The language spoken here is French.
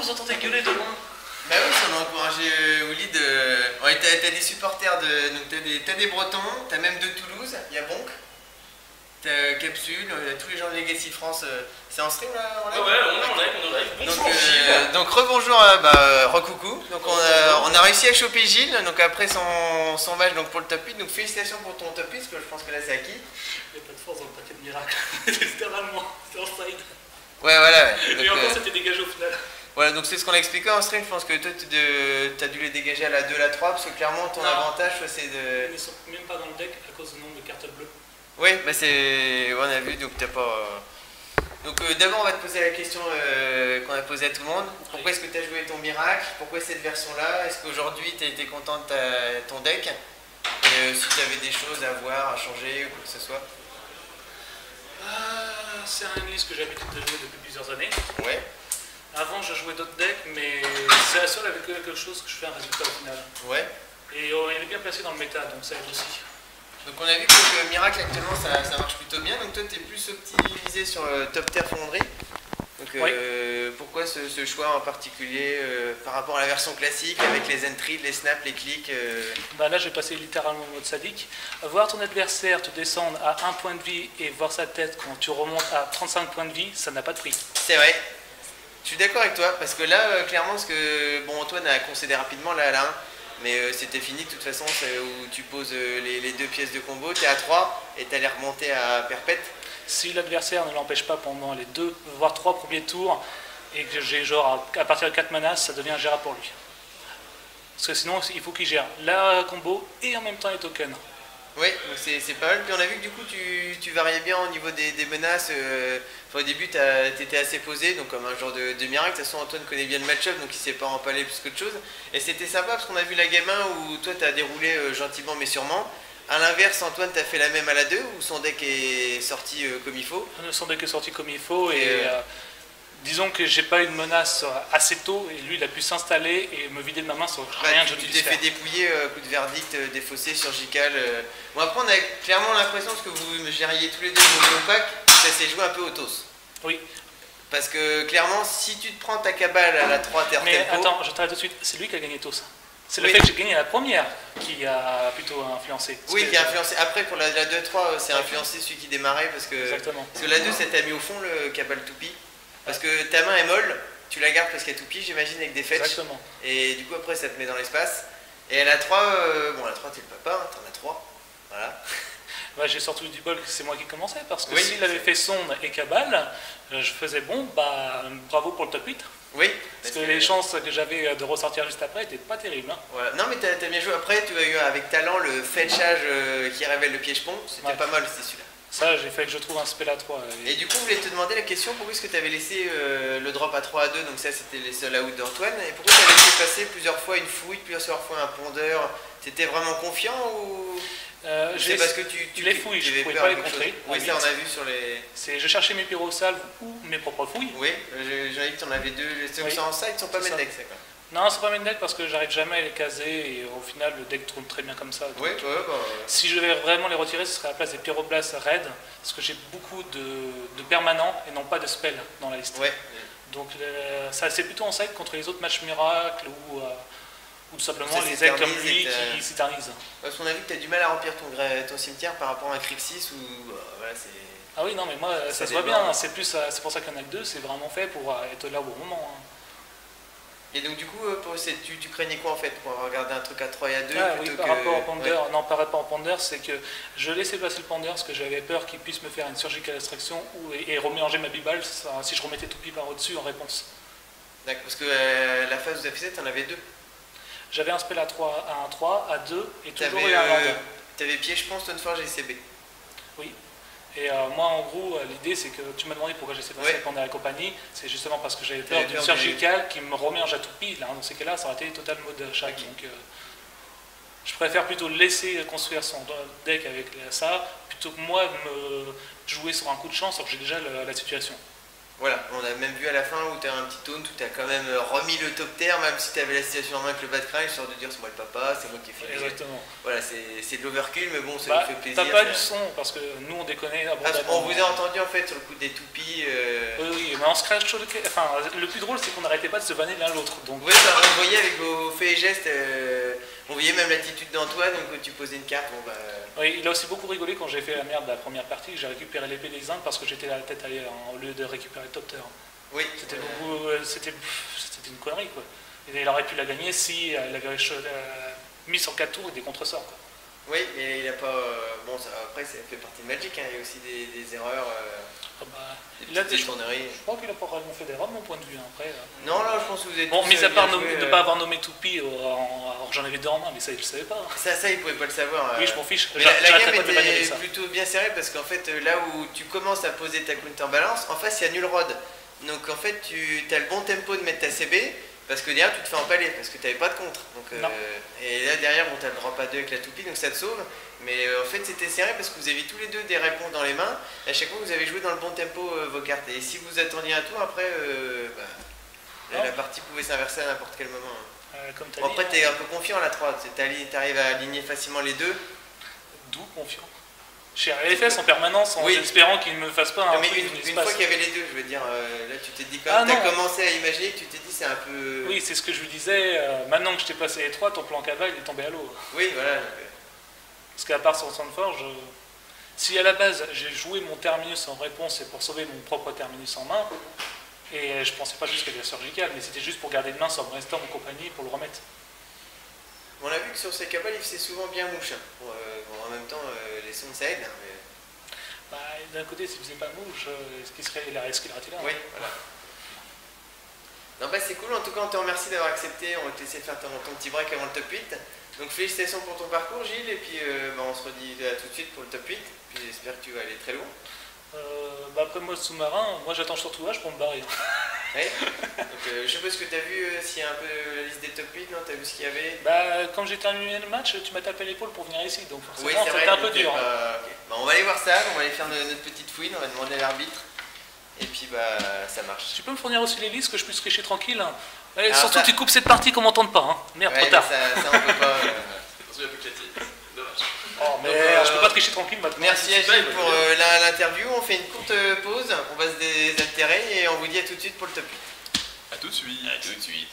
vous entendez gueuler de loin. Bah oui, on a encouragé Willy de... Ouais, t'as des supporters de... Donc t'as des Bretons, t'as même de Toulouse, il y a Bonk, t'as Capsule, tous les gens de Legacy France. C'est en stream là on ouais, on est en live. Bonjour donc rebonjour, recoucou. Donc on a réussi à choper Gilles, donc après son match donc pour le top 8. Donc félicitations pour ton top 8, parce que je pense que là c'est acquis. Il n'y a pas de force dans le paquet de miracle, littéralement, c'est offside. Ouais, voilà. Ouais. Donc, et encore c'était dégagé au final. Voilà, donc c'est ce qu'on a expliqué en stream. Je pense que toi tu as dû les dégager à la 2, la 3, parce que clairement ton avantage c'est de... Ils ne sont même pas dans le deck à cause du nombre de cartes bleues. Oui, bah c'est... on a vu, donc t'as pas... Donc d'abord on va te poser la question qu'on a posée à tout le monde. Pourquoi est-ce que tu as joué ton miracle? Pourquoi cette version-là? Est-ce qu'aujourd'hui tu as été content de ton deck? Et si tu avais des choses à voir, à changer ou quoi que ce soit? C'est un liste que j'ai l'habitude de jouer depuis plusieurs années. Ouais. Avant je jouais d'autres decks, mais c'est la seule avec quelque chose que je fais un résultat au final. Ouais. Et il est bien placé dans le méta, donc ça aide aussi. Donc on a vu que le miracle actuellement ça marche plutôt bien, donc toi tu es plus optimisé sur Top Tier Fonderie. Donc oui. Pourquoi ce choix en particulier par rapport à la version classique avec les entries, les snaps, les clics Bah là je vais passer littéralement au mode sadique. Voir ton adversaire te descendre à 1 point de vie et voir sa tête quand tu remontes à 35 points de vie, ça n'a pas de prix. C'est vrai. Je suis d'accord avec toi, parce que là clairement, parce que bon, Antoine a concédé rapidement là à la 1. Mais c'était fini de toute façon, c'est où tu poses les deux pièces de combo, tu es à 3 et tu allais remonter à perpète. Si l'adversaire ne l'empêche pas pendant les 2 voire 3 premiers tours et que j'ai genre à partir de 4 manas, ça devient gérable pour lui. Parce que sinon il faut qu'il gère la combo et en même temps les tokens. Oui, c'est pas mal. Puis on a vu que du coup tu variais bien au niveau des menaces. Au début tu étais assez posé, donc comme un genre de miracle. De toute façon Antoine connaît bien le match-up, donc il s'est pas empalé plus qu'autre chose. Et c'était sympa parce qu'on a vu la game 1 où toi tu as déroulé gentiment mais sûrement. A l'inverse, Antoine t'as fait la même à la 2 où son deck est sorti comme il faut. Son deck est sorti comme il faut et disons que j'ai pas eu de menace assez tôt et lui il a pu s'installer et me vider de ma main sur rien que j'utilise. Tu t'es fait dépouiller, coup de verdict, défaussé, surgical. Bon après on a clairement l'impression que vous gériez tous les deux vos packs, ça s'est joué un peu au toss. Oui. Parce que clairement si tu te prends ta cabale à la 3 terre mais tempo... attends, je t'arrête tout de suite, c'est lui qui a gagné toss. C'est le fait que j'ai gagné la première qui a plutôt influencé. Oui, qui a influencé. Après, pour la 2-3, c'est influencé celui qui démarrait parce que... Exactement. Parce que la 2, ça t'a mis au fond le cabal toupie. Parce que ta main est molle, tu la gardes parce qu'elle toupie, j'imagine, avec des fetch. Exactement. Et du coup, après, ça te met dans l'espace. Et à la 3, bon, la 3, t'es le papa, hein, t'en as 3. Voilà. Ouais, j'ai surtout du bol que c'est moi qui commençais parce que s'il avait fait sonde et cabale, je faisais bon, bah bravo pour le top 8. Oui. Parce que les chances que j'avais de ressortir juste après n'étaient pas terribles. Hein. Voilà. Non, mais t'as bien joué. Après, tu as eu avec talent le fetchage qui révèle le piège-pont. C'était pas mal, c'était celui-là. Ça, j'ai fait que je trouve un spell à 3. Et du coup, je voulais te demander la question, pourquoi est-ce que tu avais laissé le drop à 3 à 2, donc ça c'était les seuls out d'Antoine, et pourquoi tu as laissé passer plusieurs fois une fouille, plusieurs fois un pondeur? T'étais vraiment confiant ou... C'est parce que tu les fouilles, je ne pouvais pas les contrer. Oui, ça on a vu sur les... Je cherchais mes pyrosalves ou mes propres fouilles. Oui, j'en ai dit que tu en avais deux, les trucs en side, ils sont pas main deck, c'est quoi. Non, c'est pas main deck parce que j'arrive jamais à les caser et au final le deck tourne très bien comme ça. Oui, si je devais vraiment les retirer, ce serait à la place des pyroblastes raid parce que j'ai beaucoup de permanents et non pas de spells dans la liste. Ouais. Donc ça c'est plutôt en side contre les autres matchs miracles ou tout simplement les decks comme lui qui s'éternisent. Parce qu'on a vu que tu as du mal à remplir ton cimetière par rapport à un Crixis ou voilà, c'est... Ah oui, non mais moi ça se voit bien, c'est pour ça qu'il y en a que 2, c'est vraiment fait pour être là au bon moment. Hein. Et donc du coup, tu craignais quoi en fait pour regarder un truc à 3 et à 2 oui, par rapport au Ponder, non par rapport au Ponder, c'est que je laissais passer le Ponder parce que j'avais peur qu'il puisse me faire une surgical extraction et remélanger ma biballe si je remettais Toupie par au-dessus en réponse. D'accord, parce que la phase où vous avez fait, tu en avais 2. J'avais un spell à 3, à 2 et toujours eu un lander. Tu avais piège, je pense, Stoneforge et CB. Oui. Et moi, en gros, l'idée, c'est que tu m'as demandé pourquoi j'ai passé le Ponder et compagnie. C'est justement parce que j'avais peur d'une surgical qui me remélange à Toupie. Là, dans ces cas-là, ça aurait été total mode chaque. Okay. Donc, je préfère plutôt laisser construire son deck avec ça, plutôt que moi me jouer sur un coup de chance alors que j'ai déjà la situation. Voilà, on a même vu à la fin où tu as un petit taunt où tu as quand même remis le top tier, même si tu avais la situation en main avec le bas de crash, histoire de dire c'est moi le papa, c'est moi qui ai fait. Exactement. Voilà, c'est de l'overkill, mais bon, ça nous fait plaisir. T'as pas le son, parce que nous on déconnait. On vous a entendu en fait sur le coup des toupies. Oui, mais on se crache sur le. Enfin, le plus drôle c'est qu'on n'arrêtait pas de se vanner l'un l'autre. Donc... Oui, on voyait avec vos faits et gestes, on voyait même l'attitude d'Antoine quand tu posais une carte. Bon, bah... Oui, il a aussi beaucoup rigolé quand j'ai fait la merde de la première partie, j'ai récupéré l'épée des Indes parce que j'étais la tête ailleurs, au lieu de récupérer le top tier. Oui. C'était une connerie quoi. Et il aurait pu la gagner si il avait mis sur 4 tours et des contre-sorts quoi. Oui, mais il a pas. Bon, ça, après, ça fait partie de Magic, hein. Il y a aussi des erreurs. Des tourneries. Je crois qu'il n'a pas vraiment fait d'erreur de mon point de vue. Après, non, là, je pense que vous êtes. Bon, mis à part de ne pas avoir nommé Toupie, alors j'en avais deux en main, mais ça, il ne le savait pas. Ça, il ne pouvait pas le savoir. Oui, je m'en fiche. Mais la game était plutôt bien serrée parce qu'en fait, là où tu commences à poser ta counterbalance, en face, il y a nul rod. Donc, en fait, tu as le bon tempo de mettre ta CB. Parce que derrière tu te fais empaler parce que tu n'avais pas de contre. Donc, et là derrière bon, tu as le drop à 2 avec la toupie donc ça te sauve. Mais en fait c'était serré parce que vous avez tous les deux des réponses dans les mains. Et à chaque fois vous avez joué dans le bon tempo vos cartes. Et si vous attendiez un tour après, la partie pouvait s'inverser à n'importe quel moment. Bon, après tu es un peu confiant à la 3. Tu arrives à aligner facilement les deux. D'où confiant. Chez RLFS en permanence en espérant qu'il ne me fasse pas un truc. Une fois qu'il y avait les deux, je veux dire, là tu t'es dit quand même, tu as commencé à imaginer que tu t'es dit c'est un peu... Oui, c'est ce que je lui disais, maintenant que je t'ai passé les 3, ton plan cavale il est tombé à l'eau. Oui, voilà. Parce qu'à part sur Sandforge, si à la base j'ai joué mon terminus en réponse, c'est pour sauver mon propre terminus en main, et je pensais pas juste qu'il y avait la surgicale, mais c'était juste pour garder de main sur Brainstorm ou compagnie pour le remettre. On a vu que sur ces cabales, il faisait souvent bien mouche. Hein. Bon, en même temps, les sons, ça aide. Hein, mais... d'un côté, s'il faisait pas mouche, est-ce qu'il aurait été là? Oui, voilà. Non, bah, c'est cool. En tout cas, on te remercie d'avoir accepté. On va te laisser faire ton petit break avant le top 8. Donc, félicitations pour ton parcours, Gilles. Et puis, on se redit tout de suite pour le top 8. Puis, j'espère que tu vas aller très loin. Après moi, le sous-marin, moi j'attends surtout H pour me barrer. Oui. Donc, je sais pas ce que tu as vu, s'il y a un peu la liste des top 8, non? Tu as vu ce qu'il y avait? Quand j'ai terminé le match, tu m'as tapé l'épaule pour venir ici, donc forcément oui, c'était un peu dur. Okay. Bah, on va aller voir ça, on va aller faire notre petite fouine, on va demander à l'arbitre. Et puis ça marche. Tu peux me fournir aussi les listes que je puisse tricher tranquille hein. Allez, surtout tu coupes cette partie qu'on m'entende pas. Hein. Merde, trop tard. Ça on peut pas. Oh, mais je peux pas tricher tranquille maintenant. Merci à Gilles pour l'interview. On fait une courte pause, on va se désaltérer et on vous dit à tout de suite pour le top 8. A tout de suite. À tout de suite.